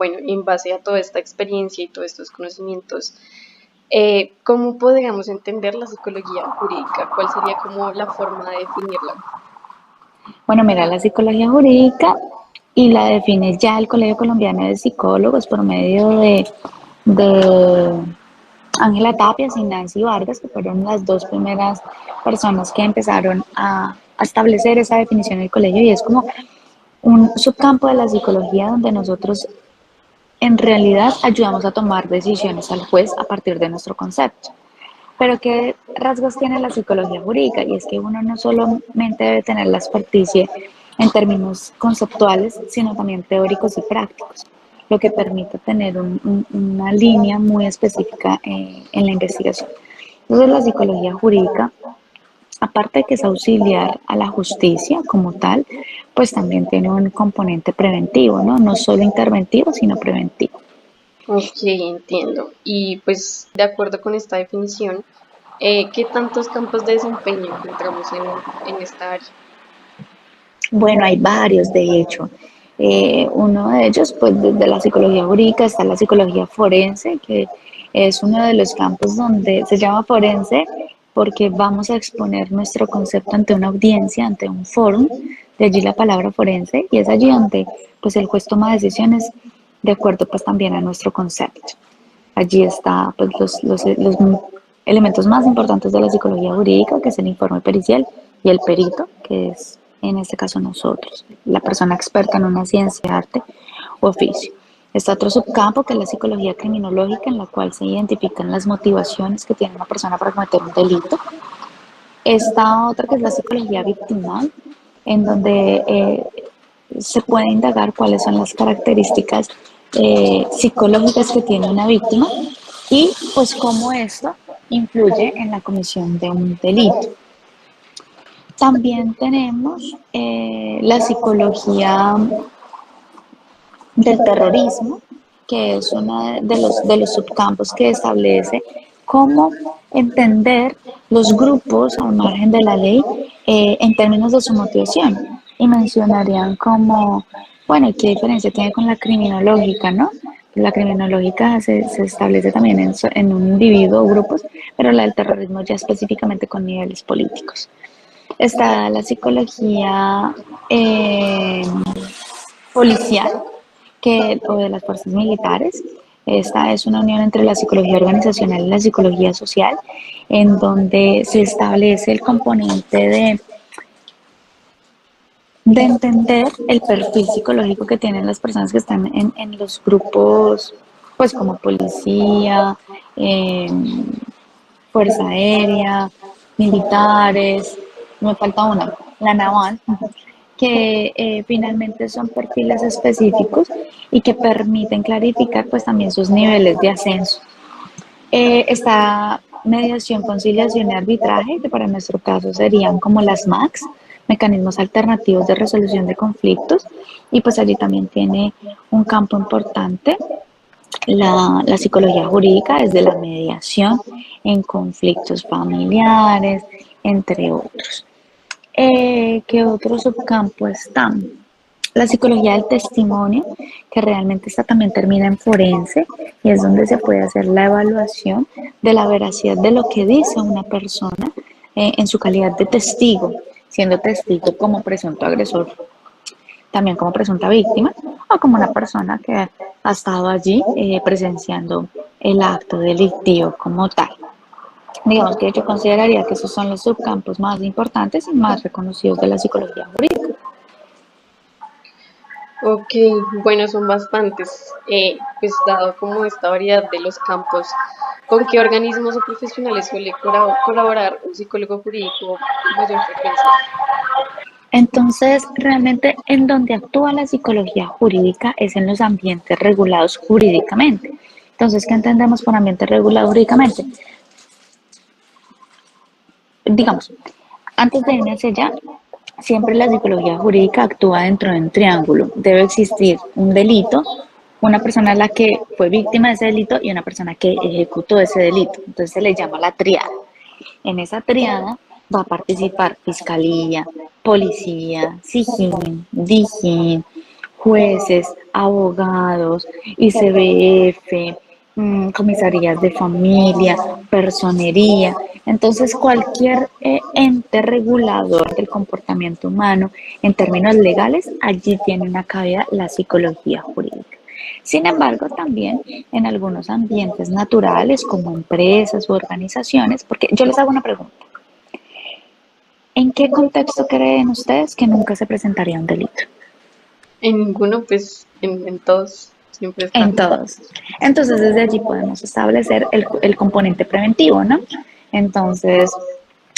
bueno, en base a toda esta experiencia y todos estos conocimientos, ¿cómo podríamos entender la psicología jurídica? ¿Cuál sería como la forma de definirla? Bueno, mira, la psicología jurídica y la define ya el Colegio Colombiano de Psicólogos por medio de Ángela Tapias y Nancy Vargas, que fueron las dos primeras personas que empezaron a establecer esa definición del colegio, y es como un subcampo de la psicología donde nosotros en realidad ayudamos a tomar decisiones al juez a partir de nuestro concepto. Pero ¿qué rasgos tiene la psicología jurídica? Y es que uno no solamente debe tener la experticia en términos conceptuales, sino también teóricos y prácticos, lo que permite tener una línea muy específica en la investigación. Entonces, la psicología jurídica, aparte de que es auxiliar a la justicia como tal, pues también tiene un componente preventivo, ¿no? No solo interventivo, sino preventivo. Ok, entiendo. Y pues de acuerdo con esta definición, ¿qué tantos campos de desempeño encontramos en esta área? Bueno, hay varios, de hecho. Uno de ellos, pues desde la psicología jurídica está la psicología forense, que es uno de los campos donde se llama forense porque vamos a exponer nuestro concepto ante una audiencia, ante un fórum, de allí la palabra forense, y es allí donde pues el juez toma decisiones de acuerdo pues también a nuestro concepto. Allí está pues los elementos más importantes de la psicología jurídica, que es el informe pericial, y el perito, que es en este caso nosotros, la persona experta en una ciencia, arte o oficio. Está otro subcampo que es la psicología criminológica, en la cual se identifican las motivaciones que tiene una persona para cometer un delito. Está otra que es la psicología victimal, en donde se puede indagar cuáles son las características psicológicas que tiene una víctima y pues cómo esto influye en la comisión de un delito. También tenemos la psicología del terrorismo, que es uno de los subcampos que establece cómo entender los grupos al margen de la ley en términos de su motivación. Y mencionarían como, bueno, ¿qué diferencia tiene con la criminológica, no? La criminológica se establece también en un individuo o grupos, pero la del terrorismo ya específicamente con niveles políticos. Está la psicología policial o de las fuerzas militares. Esta es una unión entre la psicología organizacional y la psicología social, en donde se establece el componente de entender el perfil psicológico que tienen las personas que están en los grupos, pues como policía, eh, fuerza aérea, militares, me falta una, la naval, que finalmente son perfiles específicos y que permiten clarificar pues también sus niveles de ascenso. Está mediación, conciliación y arbitraje, que para nuestro caso serían como las MACs, mecanismos alternativos de resolución de conflictos, y pues allí también tiene un campo importante la psicología jurídica, desde la mediación en conflictos familiares, entre otros. ¿Qué otro subcampo está? La psicología del testimonio, que realmente esta también termina en forense, y es donde se puede hacer la evaluación de la veracidad de lo que dice una persona en su calidad de testigo, siendo testigo como presunto agresor, también como presunta víctima, o como una persona que ha estado allí presenciando el acto delictivo como tal. Digamos que yo consideraría que esos son los subcampos más importantes y más reconocidos de la psicología jurídica. Ok, bueno, son bastantes. Pues dado como esta variedad de los campos, ¿con qué organismos o profesionales suele colaborar un psicólogo jurídico con mayor frecuencia? Entonces, realmente en donde actúa la psicología jurídica es en los ambientes regulados jurídicamente. Entonces, ¿qué entendemos por ambiente regulado jurídicamente? Digamos, antes de irme hacia allá, siempre la psicología jurídica actúa dentro de un triángulo. Debe existir un delito, una persona a la que fue víctima de ese delito y una persona que ejecutó ese delito. Entonces se le llama la triada. En esa triada va a participar fiscalía, policía, SIJIN, DIJÍN, jueces, abogados, ICBF, comisarías de familia, personería. Entonces, cualquier ente regulador del comportamiento humano en términos legales, allí tiene una cabida la psicología jurídica. Sin embargo, también en algunos ambientes naturales, como empresas u organizaciones, porque yo les hago una pregunta. ¿En qué contexto creen ustedes que nunca se presentaría un delito? En ninguno, pues en todos siempre está. En todos. Entonces, desde allí podemos establecer el componente preventivo, ¿no? Entonces,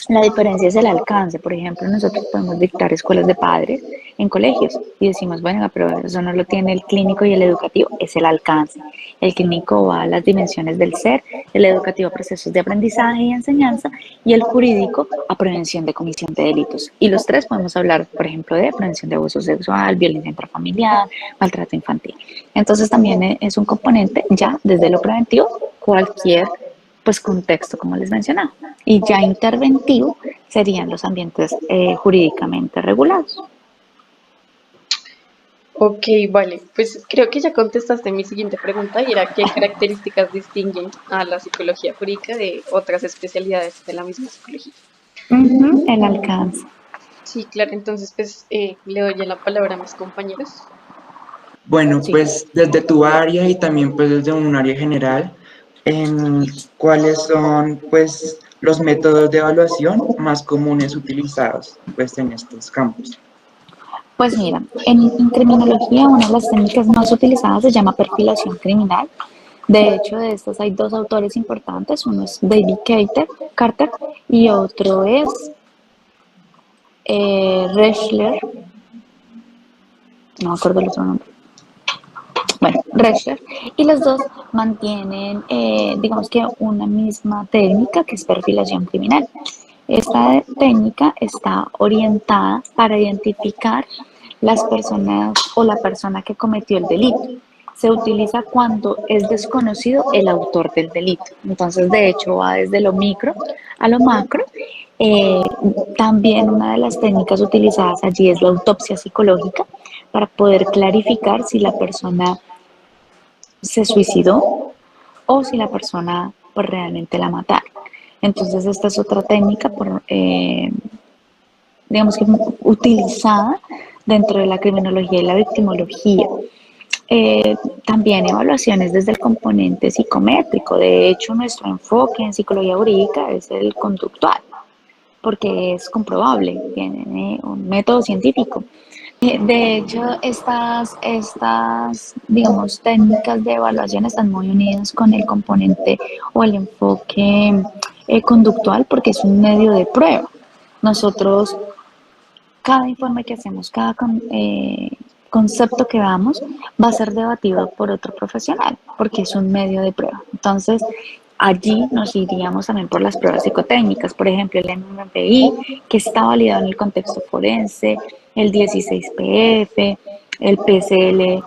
la diferencia es el alcance. Por ejemplo, nosotros podemos dictar escuelas de padres en colegios y decimos, bueno, pero eso no lo tiene el clínico y el educativo, es el alcance. El clínico va a las dimensiones del ser, el educativo a procesos de aprendizaje y enseñanza y el jurídico a prevención de comisión de delitos. Y los tres podemos hablar, por ejemplo, de prevención de abuso sexual, violencia intrafamiliar, maltrato infantil. Entonces también es un componente ya desde lo preventivo, cualquier pues contexto, como les mencionaba. Y ya interventivo serían los ambientes jurídicamente regulados. Ok, vale. Pues creo que ya contestaste mi siguiente pregunta y era qué características distinguen a la psicología jurídica de otras especialidades de la misma psicología. El alcance. Sí, claro. Entonces, pues le doy ya la palabra a mis compañeros. Bueno, Sí. pues desde tu área y también pues desde un área general, ¿cuáles son pues los métodos de evaluación más comunes utilizados pues en estos campos? Pues mira, en criminología una de las técnicas más utilizadas se llama perfilación criminal. De hecho, de estas hay dos autores importantes, uno es David Carter y otro es Rechler, no me acuerdo el otro nombre. Bueno, Rechler, y los dos mantienen, digamos que una misma técnica que es perfilación criminal. Esta técnica está orientada para identificar las personas o la persona que cometió el delito. Se utiliza cuando es desconocido el autor del delito. Entonces, de hecho, va desde lo micro a lo macro. Eh, También una de las técnicas utilizadas allí es la autopsia psicológica para poder clarificar si la persona se suicidó o si la persona pues, realmente la mataron. Entonces esta es otra técnica, digamos que utilizada dentro de la criminología y la victimología. También evaluaciones desde el componente psicométrico. De hecho, nuestro enfoque en psicología jurídica es el conductual, porque es comprobable, tiene un método científico. De hecho, digamos, técnicas de evaluación están muy unidas con el componente o el enfoque conductual porque es un medio de prueba. Nosotros, cada informe que hacemos, concepto que damos, va a ser debatido por otro profesional porque es un medio de prueba. Entonces, allí nos iríamos también por las pruebas psicotécnicas, por ejemplo, el MMPI, que está validado en el contexto forense, el 16PF, el PCLR,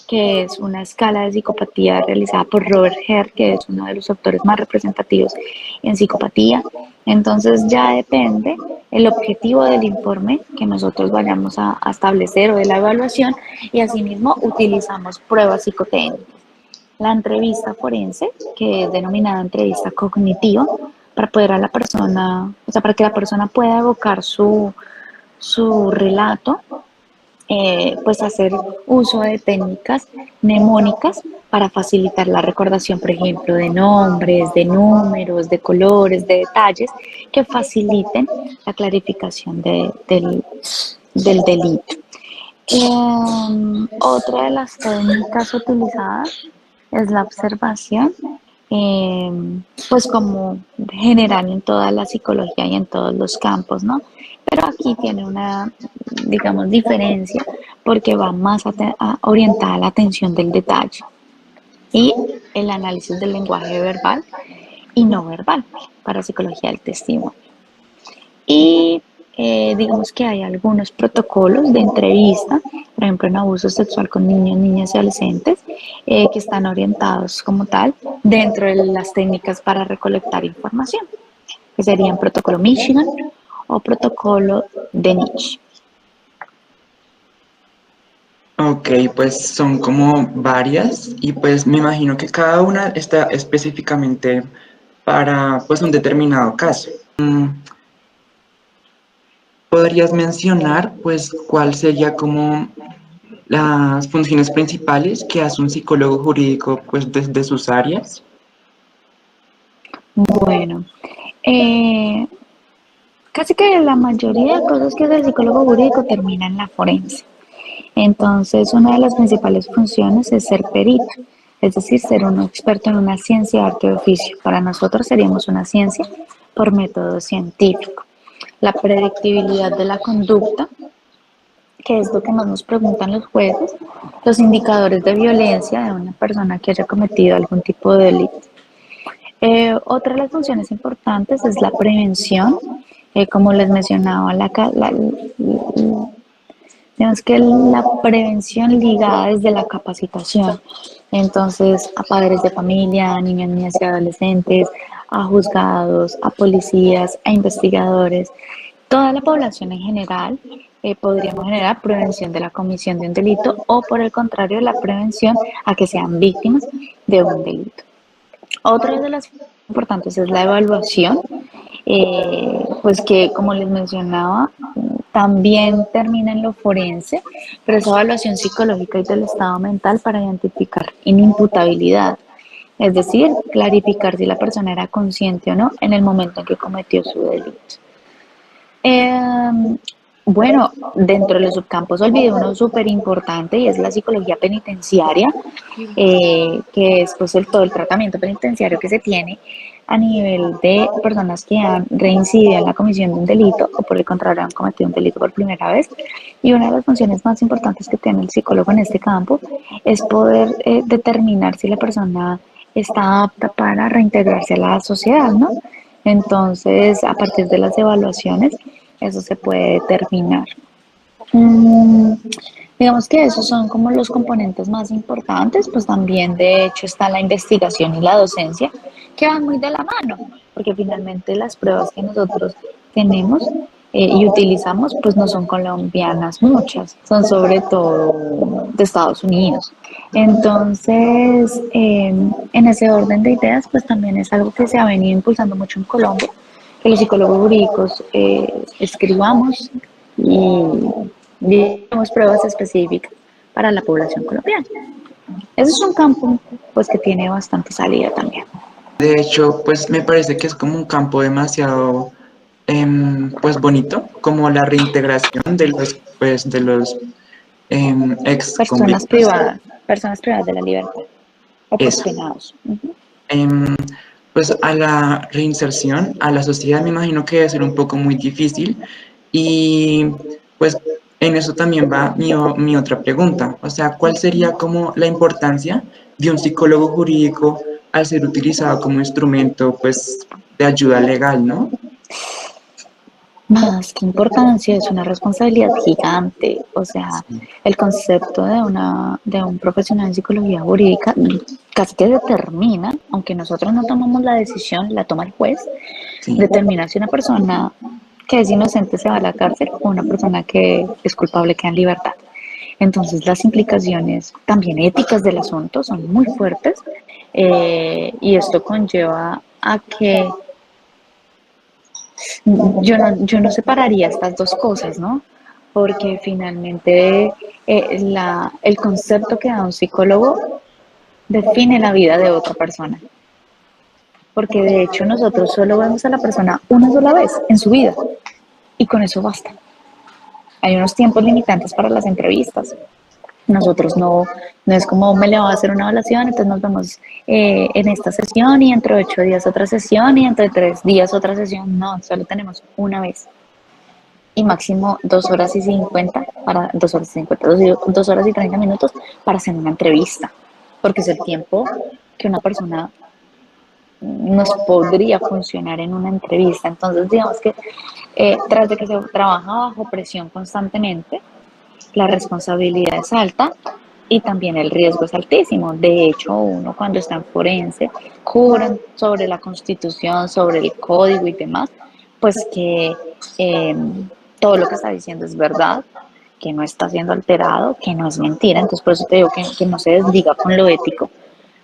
que es una escala de psicopatía realizada por Robert Herr, que es uno de los autores más representativos en psicopatía. Entonces ya depende el objetivo del informe que nosotros vayamos a establecer o de la evaluación y asimismo utilizamos pruebas psicotécnicas. La entrevista forense, que es denominada entrevista cognitiva, para poder a la persona, o sea, para que la persona pueda evocar su relato, pues hacer uso de técnicas mnemónicas para facilitar la recordación, por ejemplo, de nombres, de números, de colores, de detalles que faciliten la clarificación del delito. Otra de las técnicas utilizadas es la observación, eh, pues como general en toda la psicología y en todos los campos, ¿no? Pero aquí tiene una, digamos, diferencia porque va más orientada a la atención del detalle y el análisis del lenguaje verbal y no verbal para psicología del testimonio. Y digamos que hay algunos protocolos de entrevista, por ejemplo en abuso sexual con niños, niñas y adolescentes, que están orientados como tal dentro de las técnicas para recolectar información, que serían protocolo Michigan o protocolo de Niche. Ok, pues son como varias y pues me imagino que cada una está específicamente para pues un determinado caso. ¿Podrías mencionar pues cuál sería como las funciones principales que hace un psicólogo jurídico pues desde sus áreas? Bueno, eh, casi que la mayoría de cosas que hace el psicólogo jurídico termina en la forense. Entonces, una de las principales funciones es ser perito, es decir, ser un experto en una ciencia, arte o oficio. Para nosotros seríamos una ciencia por método científico. La predictibilidad de la conducta, que es lo que más nos preguntan los jueces, los indicadores de violencia de una persona que haya cometido algún tipo de delito. Otra de las funciones importantes es la prevención, como les mencionaba, digamos que la prevención ligada desde la capacitación. Entonces, a padres de familia, a niños, niñas y adolescentes, a juzgados, a policías, a investigadores, toda la población en general, podríamos generar prevención de la comisión de un delito o, por el contrario, la prevención a que sean víctimas de un delito. Otra de las importantes es la evaluación, pues que como les mencionaba, también termina en lo forense, pero esa evaluación psicológica y del estado mental para identificar inimputabilidad, es decir, clarificar si la persona era consciente o no en el momento en que cometió su delito. Eh, bueno, dentro de los subcampos olvidé uno súper importante y es la psicología penitenciaria, que es pues todo el tratamiento penitenciario que se tiene a nivel de personas que han reincidido en la comisión de un delito o por el contrario han cometido un delito por primera vez. Y una de las funciones más importantes que tiene el psicólogo en este campo es poder determinar si la persona está apta para reintegrarse a la sociedad, ¿no? Entonces, a partir de las evaluaciones, eso se puede determinar. Mm, digamos que esos son como los componentes más importantes, pues también de hecho está la investigación y la docencia, que van muy de la mano, porque finalmente las pruebas que nosotros tenemos y utilizamos, pues no son colombianas muchas, son sobre todo de Estados Unidos. Entonces, en ese orden de ideas, pues también es algo que se ha venido impulsando mucho en Colombia, que los psicólogos jurídicos escribamos y digamos pruebas específicas para la población colombiana. Ese es un campo pues que tiene bastante salida también. De hecho, pues me parece que es como un campo demasiado pues bonito, como la reintegración de los ex convictos. Personas privadas de la libertad o pues Eso. penados. Uh-huh. Em, pues a la reinserción a la sociedad me imagino que debe ser un poco muy difícil y pues en eso también va mi otra pregunta, o sea, ¿cuál sería como la importancia de un psicólogo jurídico al ser utilizado como instrumento pues de ayuda legal, ¿no? Más que importancia, es una responsabilidad gigante. O sea, Sí, el concepto de un profesional en psicología jurídica casi que determina, aunque nosotros no tomamos la decisión, la toma el juez, sí. determina si una persona que es inocente se va a la cárcel o una persona que es culpable queda en libertad. Entonces, las implicaciones también éticas del asunto son muy fuertes y esto conlleva a que yo no separaría estas dos cosas, ¿no? Porque finalmente el concepto que da un psicólogo define la vida de otra persona. Porque de hecho nosotros solo vemos a la persona una sola vez en su vida y con eso basta. Hay unos tiempos limitantes para las entrevistas. Nosotros no es como me le va a hacer una evaluación, entonces nos vemos en esta sesión y dentro de 8 días otra sesión y dentro de 3 días otra sesión. No, solo tenemos una vez. Y máximo 2 horas y 50 para 2 horas y 50, 2 horas y 30 minutos para hacer una entrevista, porque es el tiempo que una persona nos podría funcionar en una entrevista. Entonces, digamos que tras de que se trabaja bajo presión constantemente, la responsabilidad es alta y también el riesgo es altísimo. De hecho, uno cuando está en forense, juran sobre la constitución, sobre el código y demás, pues que eh, todo lo que está diciendo es verdad, que no está siendo alterado, que no es mentira. Entonces, por eso te digo que no se desliga con lo ético,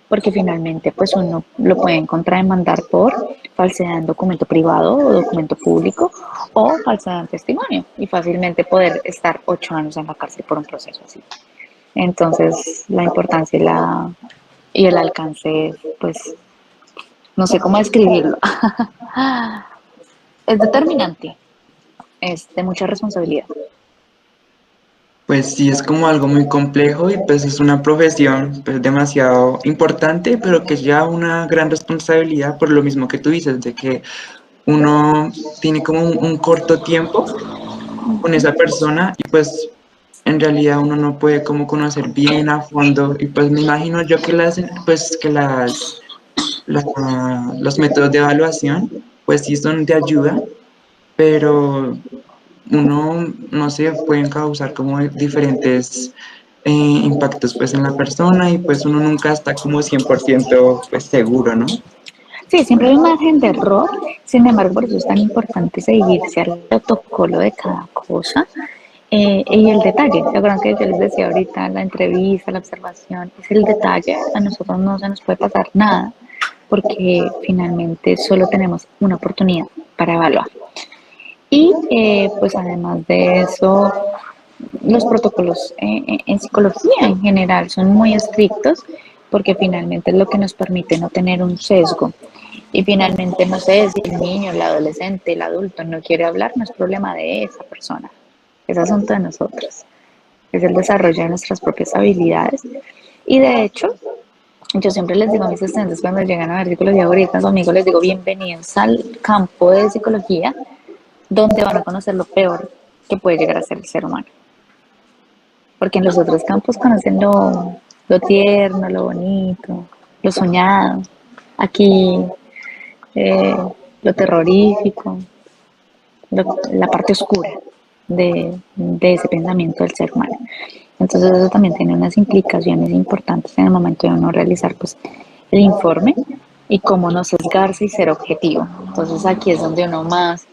porque finalmente pues uno lo pueden contrademandar por falsedad en documento privado o documento público o falsedad en testimonio y fácilmente poder estar 8 años en la cárcel por un proceso así. Entonces, la importancia y el alcance, pues, no sé cómo describirlo. Es determinante, es de mucha responsabilidad. Pues sí, es como algo muy complejo y pues es una profesión pues demasiado importante, pero que lleva una gran responsabilidad por lo mismo que tú dices, de que uno tiene como un corto tiempo con esa persona y pues en realidad uno no puede como conocer bien a fondo y pues me imagino yo que los métodos de evaluación pues sí son de ayuda, pero uno, no sé, pueden causar como diferentes impactos pues en la persona y pues uno nunca está como 100% pues seguro, ¿no? Sí, siempre hay un margen de error, sin embargo, por eso es tan importante seguirse al protocolo de cada cosa y el detalle. ¿Se acuerdan que yo les decía ahorita, la entrevista, la observación, es el detalle? A nosotros no se nos puede pasar nada porque finalmente solo tenemos una oportunidad para evaluar. Y pues además de eso, los protocolos en psicología en general son muy estrictos porque finalmente es lo que nos permite no tener un sesgo. Y finalmente, no sé, si el niño, el adolescente, el adulto no quiere hablar, no es problema de esa persona, es asunto de nosotros, es el desarrollo de nuestras propias habilidades. Y de hecho, yo siempre les digo a mis estudiantes cuando llegan a ver psicología jurídica conmigo, les digo bienvenidos al campo de psicología donde van a conocer lo peor que puede llegar a ser el ser humano. Porque en los otros campos conocen lo tierno, lo bonito, lo soñado. Aquí eh, lo terrorífico, la parte oscura de ese pensamiento del ser humano. Entonces eso también tiene unas implicaciones importantes en el momento de uno realizar pues, el informe y cómo no sesgarse y ser objetivo. Entonces aquí es donde uno más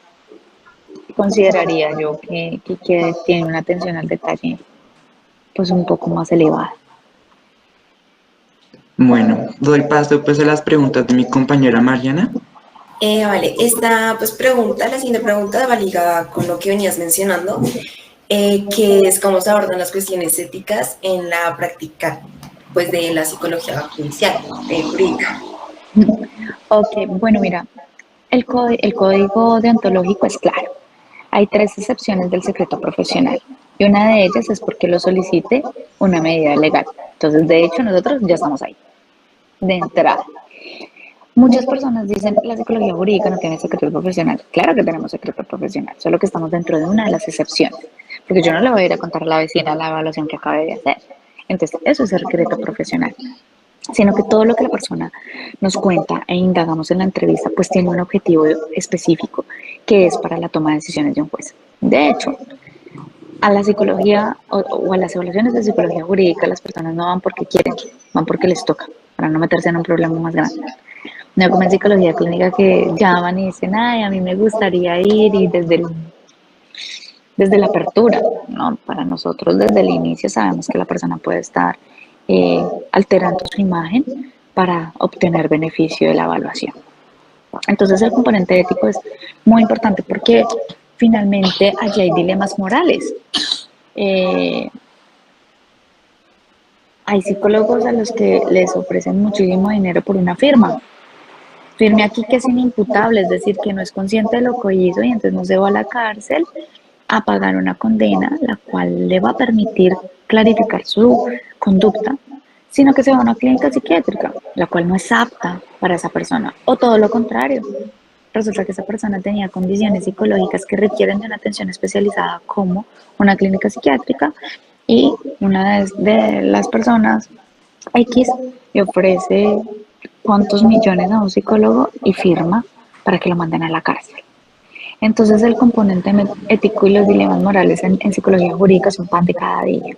consideraría yo que tiene una atención al detalle pues un poco más elevada. Bueno, doy paso pues a las preguntas de mi compañera Mariana. Vale, esta pues pregunta, la siguiente pregunta va ligada con lo que venías mencionando, que es cómo se abordan las cuestiones éticas en la práctica pues de la psicología judicial, jurídica. Ok, bueno, mira, el código deontológico es claro. Hay 3 excepciones del secreto profesional y una de ellas es porque lo solicite una medida legal. Entonces, de hecho, nosotros ya estamos ahí, de entrada. Muchas personas dicen la psicología jurídica no tiene secreto profesional. Claro que tenemos secreto profesional, solo que estamos dentro de una de las excepciones. Porque yo no le voy a ir a contar a la vecina la evaluación que acabe de hacer. Entonces, eso es secreto profesional. Sino que todo lo que la persona nos cuenta e indagamos en la entrevista, pues tiene un objetivo específico que es para la toma de decisiones de un juez. De hecho, a la psicología o a las evaluaciones de psicología jurídica las personas no van porque quieren, van porque les toca, para no meterse en un problema más grande. No como en psicología clínica que llaman y dicen, ay, a mí me gustaría ir y desde la apertura, ¿no? Para nosotros desde el inicio sabemos que la persona puede estar alterando su imagen para obtener beneficio de la evaluación. Entonces el componente ético es muy importante porque finalmente allí hay dilemas morales. Hay psicólogos a los que les ofrecen muchísimo dinero por una firma. Firme aquí que es inimputable, es decir, que no es consciente de lo que hizo y entonces no se va a la cárcel a pagar una condena, la cual le va a permitir clarificar su conducta, sino que se va a una clínica psiquiátrica, la cual no es apta para esa persona, o todo lo contrario. Resulta que esa persona tenía condiciones psicológicas que requieren de una atención especializada como una clínica psiquiátrica y una de las personas X le ofrece cuántos millones a un psicólogo y firma para que lo manden a la cárcel. Entonces el componente ético y los dilemas morales en psicología jurídica son pan de cada día.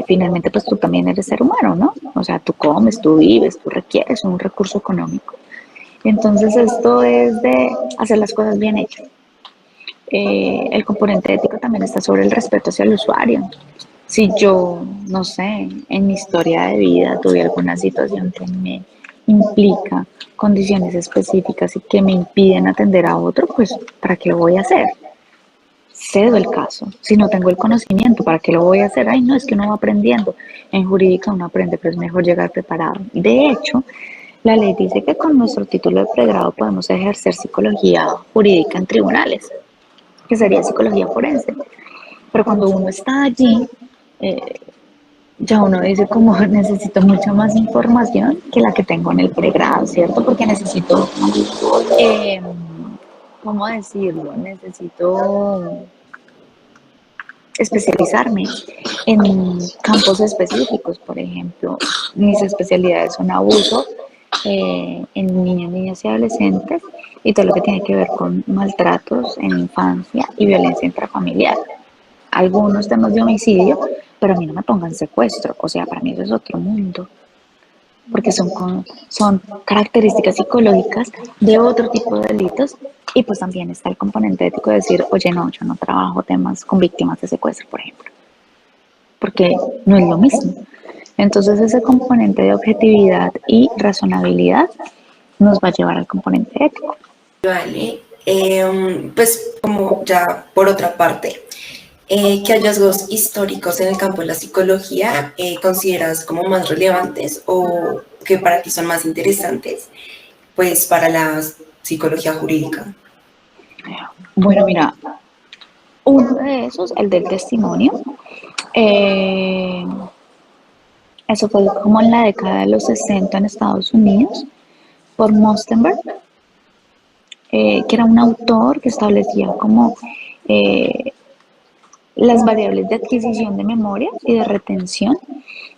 Finalmente pues tú también eres ser humano, ¿no? O sea, tú comes, tú vives, tú requieres un recurso económico. Entonces esto es de hacer las cosas bien hechas. el componente ético también está sobre el respeto hacia el usuario. Si yo, no sé, en mi historia de vida tuve alguna situación que me implica condiciones específicas y que me impiden atender a otro, pues ¿para qué lo voy a hacer? Cedo el caso. Si no tengo el conocimiento, ¿para qué lo voy a hacer? Ay, no, es que uno va aprendiendo. En jurídica uno aprende, pero es mejor llegar preparado. De hecho, la ley dice que con nuestro título de pregrado podemos ejercer psicología jurídica en tribunales, que sería psicología forense. Pero cuando uno está allí, eh, ya uno dice como necesito mucha más información que la que tengo en el pregrado, ¿cierto? Porque necesito, eh, ¿cómo decirlo? Necesito especializarme en campos específicos, por ejemplo, mis especialidades son abuso en niños, niñas y adolescentes y todo lo que tiene que ver con maltratos en infancia y violencia intrafamiliar. Algunos temas de homicidio, pero a mí no me pongan secuestro, o sea, para mí eso es otro mundo, porque son características psicológicas de otro tipo de delitos y pues también está el componente ético de decir, oye, no, yo no trabajo temas con víctimas de secuestro, por ejemplo, porque no es lo mismo. Entonces ese componente de objetividad y razonabilidad nos va a llevar al componente ético. Vale, pues como ya por otra parte, ¿qué hallazgos históricos en el campo de la psicología consideras como más relevantes o que para ti son más interesantes, pues para la psicología jurídica? Bueno, mira, uno de esos, el del testimonio, eh, eso fue como en la década de los 60 en Estados Unidos, por Mostenberg, que era un autor que establecía como eh, las variables de adquisición de memoria y de retención,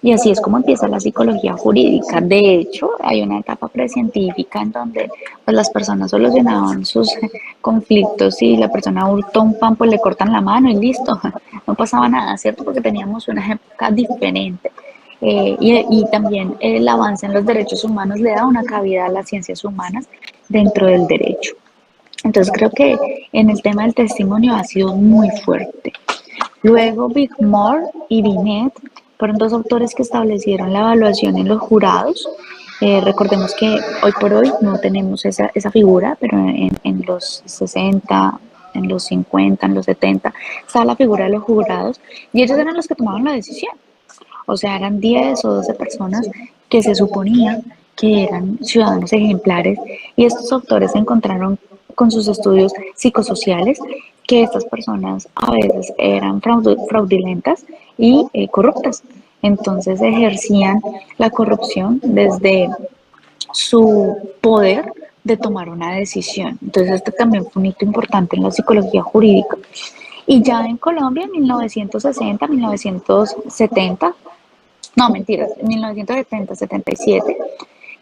y así es como empieza la psicología jurídica. De hecho, hay una etapa precientífica en donde pues, las personas solucionaban sus conflictos y la persona hurtó un pan, pues le cortan la mano y listo, no pasaba nada, ¿cierto? Porque teníamos una época diferente. Y también el avance en los derechos humanos le da una cabida a las ciencias humanas dentro del derecho. Entonces creo que en el tema del testimonio ha sido muy fuerte. Luego Bigmore y Binet fueron dos autores que establecieron la evaluación en los jurados. Recordemos que hoy por hoy no tenemos esa figura, pero en los 60, en los 50, en los 70, estaba la figura de los jurados y ellos eran los que tomaban la decisión. O sea, eran 10 o 12 personas que se suponía que eran ciudadanos ejemplares y estos autores encontraron con sus estudios psicosociales que estas personas a veces eran fraudulentas y corruptas. Entonces ejercían la corrupción desde su poder de tomar una decisión. Entonces este también fue un hito importante en la psicología jurídica. Y ya en Colombia, en 1960, 1970, no, mentiras, en 1970, 77,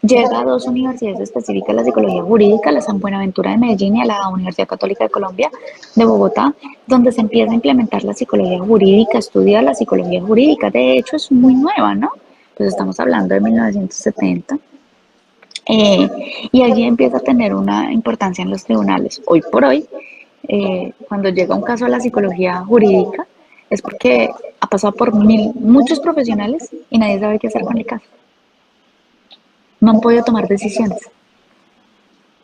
llega a dos universidades específicas de la psicología jurídica, la San Buenaventura de Medellín y a la Universidad Católica de Colombia de Bogotá, donde se empieza a implementar la psicología jurídica, estudia la psicología jurídica. De hecho, es muy nueva, ¿no? Pues estamos hablando de 1970. Y allí empieza a tener una importancia en los tribunales. Hoy por hoy, cuando llega un caso a la psicología jurídica, es porque ha pasado por muchos profesionales y nadie sabe qué hacer con el caso. No han podido tomar decisiones.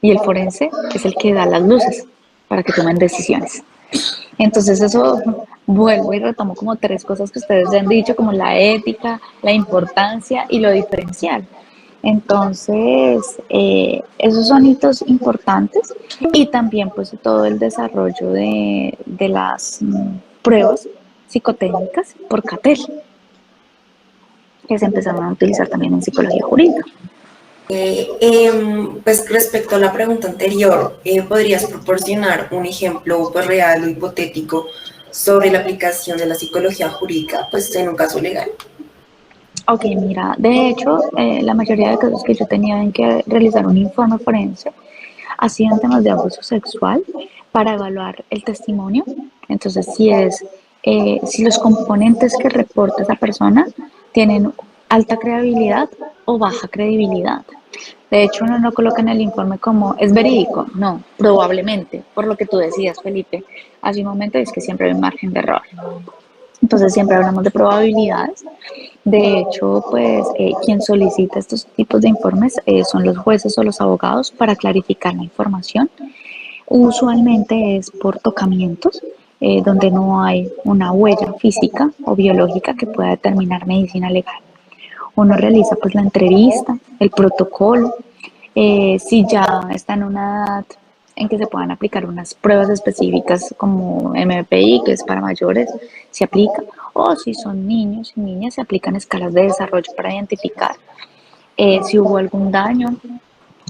Y el forense es el que da las luces para que tomen decisiones. Entonces eso vuelvo y retomo como tres cosas que ustedes ya han dicho, como la ética, la importancia y lo diferencial. Entonces, esos son hitos importantes y también pues todo el desarrollo de las pruebas psicotécnicas por CATEL, que se empezaron a utilizar también en psicología jurídica. Pues respecto a la pregunta anterior, ¿podrías proporcionar un ejemplo pues, real o hipotético sobre la aplicación de la psicología jurídica pues, en un caso legal? Ok, mira, de hecho, la mayoría de casos que yo tenía en que realizar un informe forense hacían temas de abuso sexual para evaluar el testimonio. Entonces, si los componentes que reporta esa persona tienen alta credibilidad o baja credibilidad. De hecho, uno no coloca en el informe como es verídico, no, probablemente, por lo que tú decías, Felipe, hace un momento, es que siempre hay un margen de error. Entonces siempre hablamos de probabilidades. De hecho, pues quien solicita estos tipos de informes son los jueces o los abogados para clarificar la información. Usualmente es por tocamientos, donde no hay una huella física o biológica que pueda determinar medicina legal. Uno realiza pues la entrevista, el protocolo, si ya está en una edad en que se puedan aplicar unas pruebas específicas como MPI, que es para mayores, se aplica, o si son niños y niñas, se aplican escalas de desarrollo para identificar si hubo algún daño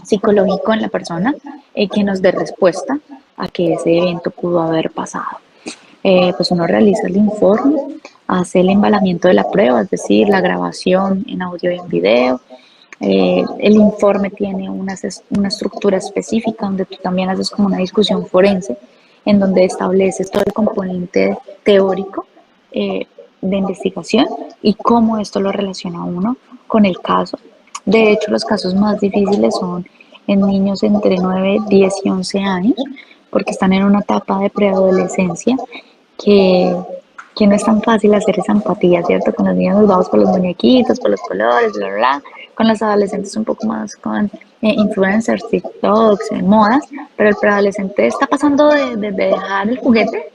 psicológico en la persona que nos dé respuesta a que ese evento pudo haber pasado. Pues uno realiza el informe, hace el embalamiento de la prueba, es decir, la grabación en audio y en video. El informe tiene una estructura específica donde tú también haces como una discusión forense, en donde estableces todo el componente teórico de investigación y cómo esto lo relaciona uno con el caso. De hecho, los casos más difíciles son en niños entre 9, 10 y 11 años, porque están en una etapa de preadolescencia que, que no es tan fácil hacer esa empatía, ¿cierto? Con los niños nos vamos por los muñequitos, por los colores, bla, bla, bla. Con los adolescentes un poco más con influencers, TikToks, modas, pero el preadolescente está pasando de dejar el juguete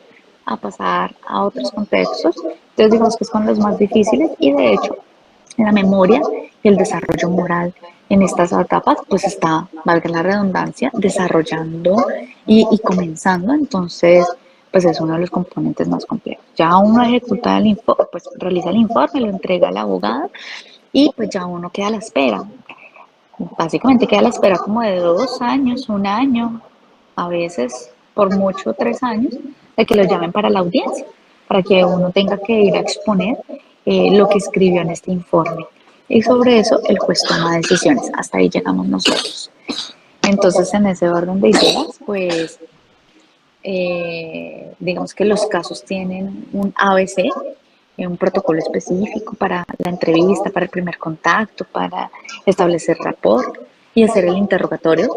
a pasar a otros contextos. Entonces digamos que es con los más difíciles y de hecho la memoria y el desarrollo moral en estas etapas pues está, valga la redundancia, desarrollando y comenzando, entonces pues es uno de los componentes más complejos. Ya uno ejecuta el informe, pues realiza el informe, lo entrega al abogado y pues ya uno queda a la espera. Básicamente queda a la espera como de 2 años, 1 año, a veces por mucho 3 años, de que lo llamen para la audiencia, para que uno tenga que ir a exponer lo que escribió en este informe. Y sobre eso el juez toma decisiones. Hasta ahí llegamos nosotros. Entonces, en ese orden de ideas, pues digamos que los casos tienen un ABC, un protocolo específico para la entrevista, para el primer contacto, para establecer rapport y hacer el interrogatorio.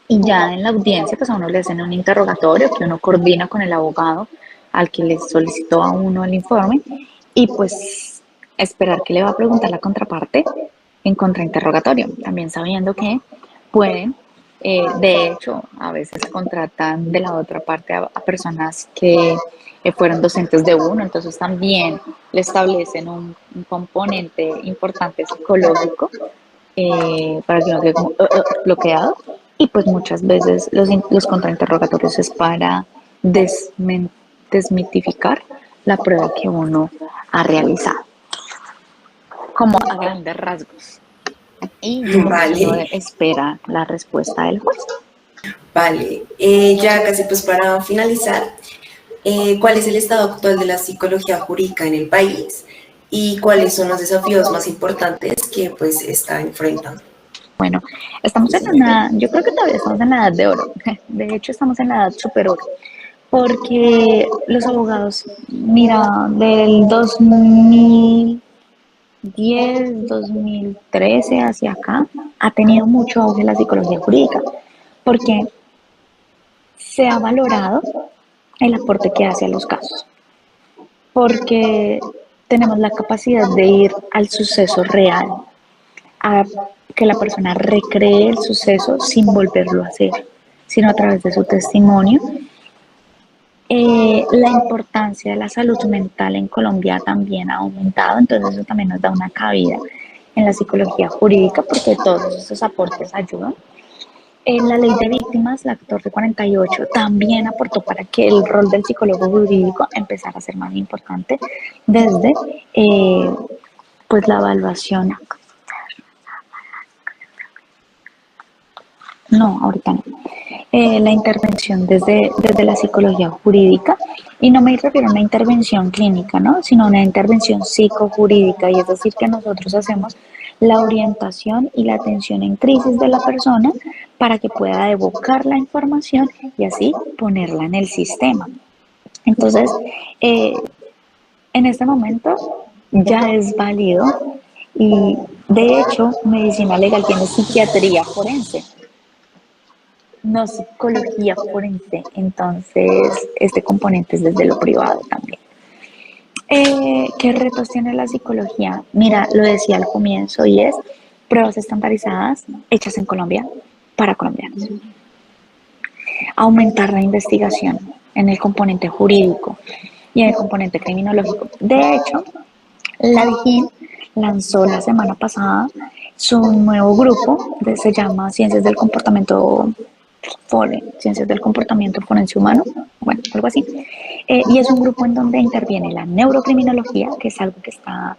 Y ya en la audiencia, pues a uno le hacen un interrogatorio que uno coordina con el abogado al que le solicitó a uno el informe y pues esperar que le va a preguntar la contraparte en contrainterrogatorio, también sabiendo que pueden, de hecho, a veces contratan de la otra parte a personas que fueron docentes de uno, entonces también le establecen un componente importante psicológico para que no quede como bloqueado. Y pues muchas veces los contrainterrogatorios es para desmitificar la prueba que uno ha realizado, como a grandes rasgos. Y ya Vale. uno espera la respuesta del juez. Vale, ya casi pues para finalizar, ¿cuál es el estado actual de la psicología jurídica en el país y cuáles son los desafíos más importantes que pues está enfrentando? Bueno, estamos en yo creo que todavía estamos en la edad de oro. De hecho, estamos en la edad super oro. Porque los abogados, mira, del 2010, 2013 hacia acá, ha tenido mucho auge la psicología jurídica. Porque se ha valorado el aporte que hace a los casos. Porque tenemos la capacidad de ir al suceso real, a que la persona recree el suceso sin volverlo a hacer, sino a través de su testimonio. La importancia de la salud mental en Colombia también ha aumentado, entonces eso también nos da una cabida en la psicología jurídica porque todos esos aportes ayudan. La ley de víctimas, la 1448, también aportó para que el rol del psicólogo jurídico empezara a ser más importante desde pues la evaluación. No, ahorita no. La intervención desde la psicología jurídica, y no me refiero a una intervención clínica, ¿no? Sino una intervención psicojurídica, y es decir, que nosotros hacemos la orientación y la atención en crisis de la persona para que pueda evocar la información y así ponerla en el sistema. Entonces, en este momento ya es válido Y de hecho, medicina legal tiene psiquiatría forense, no psicología forense. Entonces, este componente es desde lo privado también. ¿Qué retos tiene la psicología? Mira, lo decía al comienzo y es pruebas estandarizadas hechas en Colombia para colombianos. Aumentar la investigación en el componente jurídico y en el componente criminológico. De hecho, la DIJÍN lanzó la semana pasada su nuevo grupo, se llama Ciencias del Comportamiento Forense Humano, bueno, algo así. Y es un grupo en donde interviene la neurocriminología, que es algo que está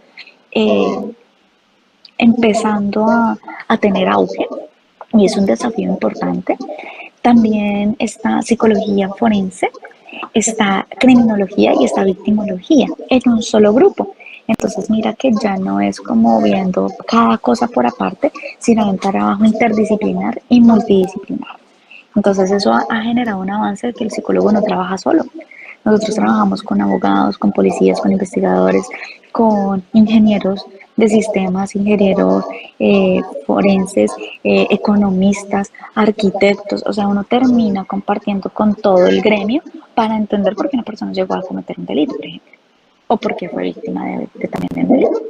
empezando a tener auge y es un desafío importante. También está psicología forense, está criminología y está victimología en un solo grupo. Entonces mira que ya no es como viendo cada cosa por aparte, sino un trabajo interdisciplinar y multidisciplinar. Entonces eso ha generado un avance de que el psicólogo no trabaja solo. Nosotros trabajamos con abogados, con policías, con investigadores, con ingenieros de sistemas, ingenieros forenses, economistas, arquitectos. O sea, uno termina compartiendo con todo el gremio para entender por qué una persona llegó a cometer un delito, por ejemplo, o por qué fue víctima también de un delito.